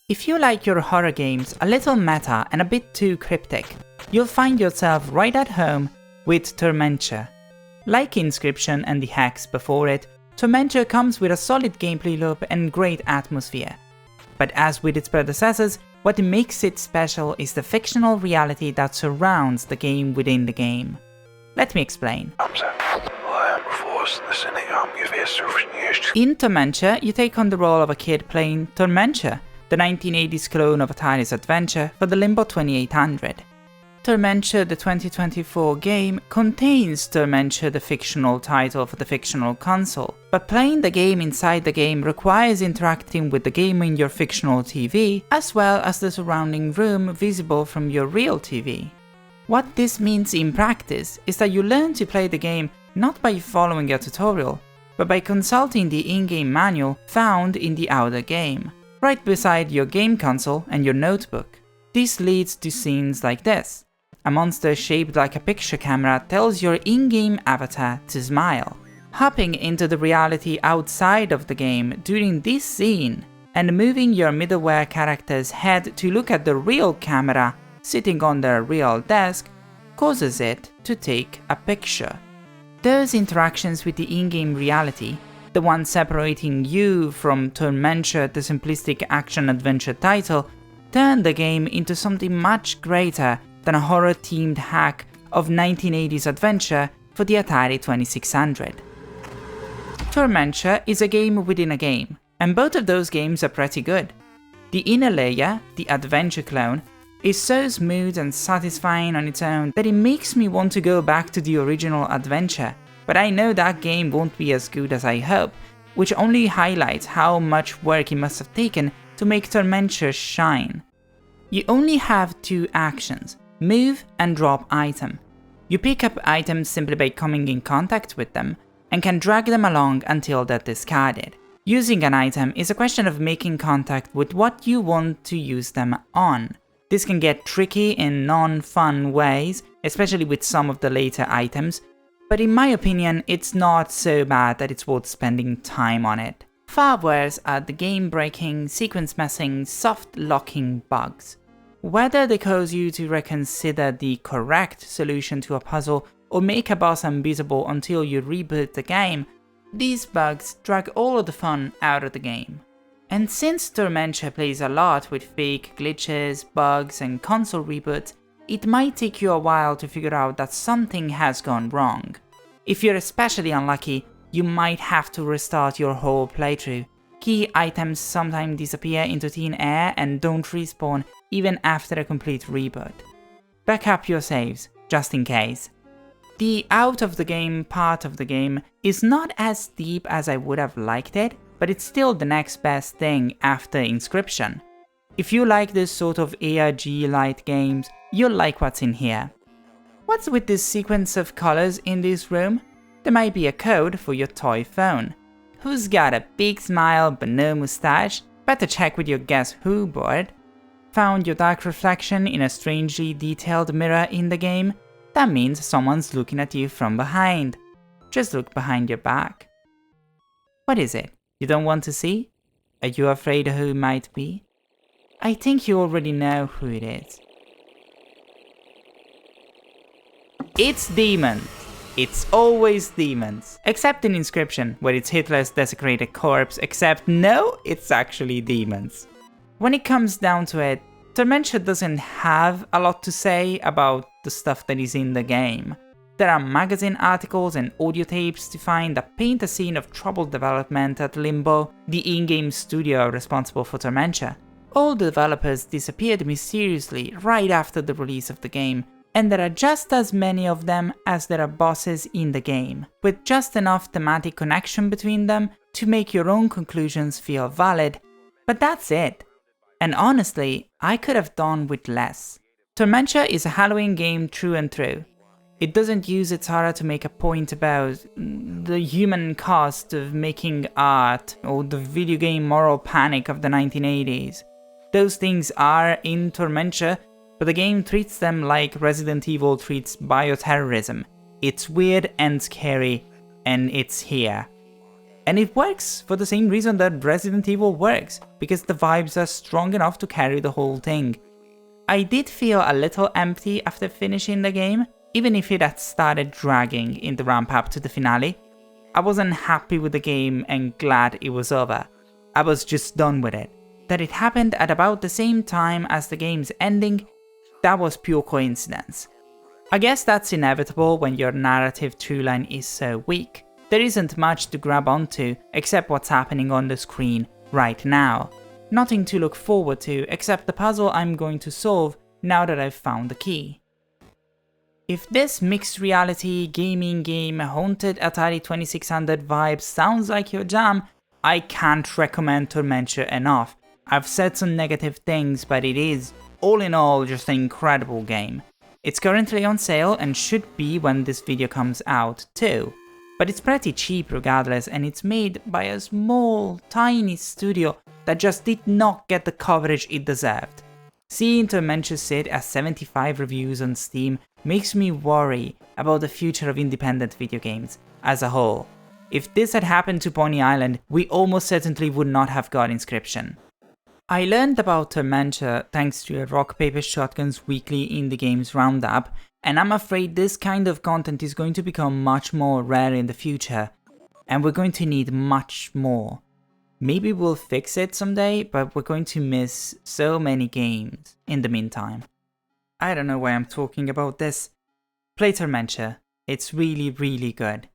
If you like your horror games a little meta and a bit too cryptic, you'll find yourself right at home with Tormenture. Like Inscription and the hacks before it, Tormenture comes with a solid gameplay loop and great atmosphere. But as with its predecessors, what makes it special is the fictional reality that surrounds the game within the game. Let me explain. In Tormenture, you take on the role of a kid playing Tormenture, the 1980s clone of Atari's Adventure for the Limbo 2800. Tormenture, the 2024 game, contains Tormenture, the fictional title for the fictional console, but playing the game inside the game requires interacting with the game in your fictional TV, as well as the surrounding room visible from your real TV. What this means in practice is that you learn to play the game not by following a tutorial, but by consulting the in-game manual found in the outer game, right beside your game console and your notebook. This leads to scenes like this. A monster shaped like a picture camera tells your in-game avatar to smile. Hopping into the reality outside of the game during this scene, and moving your middleware character's head to look at the real camera sitting on their real desk, causes it to take a picture. Those interactions with the in-game reality, the one separating you from Tormenture, the simplistic action-adventure title, turn the game into something much greater than a horror-themed hack of 1980s adventure for the Atari 2600. Tormenture is a game within a game, and both of those games are pretty good. The inner layer, the adventure clone, is so smooth and satisfying on its own that it makes me want to go back to the original adventure, but I know that game won't be as good as I hope, which only highlights how much work it must have taken to make Tormenture shine. You only have two actions: move and drop item. You pick up items simply by coming in contact with them, and can drag them along until they're discarded. Using an item is a question of making contact with what you want to use them on. This can get tricky in non-fun ways, especially with some of the later items, but in my opinion it's not so bad that it's worth spending time on it. Far worse are the game-breaking, sequence-messing, soft-locking bugs. Whether they cause you to reconsider the correct solution to a puzzle or make a boss unbeatable until you reboot the game, these bugs drag all of the fun out of the game. And since Tormenture plays a lot with fake glitches, bugs, and console reboots, it might take you a while to figure out that something has gone wrong. If you're especially unlucky, you might have to restart your whole playthrough. Key items sometimes disappear into thin air and don't respawn even after a complete reboot. Back up your saves, just in case. The out of the game part of the game is not as deep as I would have liked it, but it's still the next best thing after Inscription. If you like this sort of ARG-light games, you'll like what's in here. What's with this sequence of colors in this room? There might be a code for your toy phone. Who's got a big smile but no mustache? Better check with your Guess Who board. Found your dark reflection in a strangely detailed mirror in the game? That means someone's looking at you from behind. Just look behind your back. What is it? You don't want to see? Are you afraid of who it might be? I think you already know who it is. It's demons! It's always demons. Except in Inscription, where it's Hitler's desecrated corpse, except no, it's actually demons. When it comes down to it, Tormenture doesn't have a lot to say about the stuff that is in the game. There are magazine articles and audio tapes to find that paint a scene of troubled development at Limbo, the in-game studio responsible for Tormenture. All the developers disappeared mysteriously right after the release of the game, and there are just as many of them as there are bosses in the game, with just enough thematic connection between them to make your own conclusions feel valid, but that's it. And honestly, I could have done with less. Tormenture is a Halloween game through and through. It doesn't use its horror to make a point about the human cost of making art or the video game moral panic of the 1980s. Those things are in Tormenture, but the game treats them like Resident Evil treats bioterrorism. It's weird and scary, and it's here. And it works for the same reason that Resident Evil works, because the vibes are strong enough to carry the whole thing. I did feel a little empty after finishing the game, even if it had started dragging in the ramp up to the finale. I wasn't happy with the game and glad it was over. I was just done with it. That it happened at about the same time as the game's ending, that was pure coincidence. I guess that's inevitable when your narrative throughline is so weak. There isn't much to grab onto except what's happening on the screen right now. Nothing to look forward to except the puzzle I'm going to solve now that I've found the key. If this mixed reality gaming game haunted Atari 2600 vibe sounds like your jam, I can't recommend Tormenture enough. I've said some negative things, but it is, all in all, just an incredible game. It's currently on sale and should be when this video comes out too. But it's pretty cheap regardless, and it's made by a small, tiny studio that just did not get the coverage it deserved. Seeing Tormenture sit at 75 reviews on Steam makes me worry about the future of independent video games as a whole. If this had happened to Pony Island, we almost certainly would not have got Inscription. I learned about Tormenture thanks to a Rock Paper Shotgun's weekly indie games roundup, and I'm afraid this kind of content is going to become much more rare in the future, and we're going to need much more. Maybe we'll fix it someday, but we're going to miss so many games in the meantime. I don't know why I'm talking about this. Play Tormenture. It's really, really good.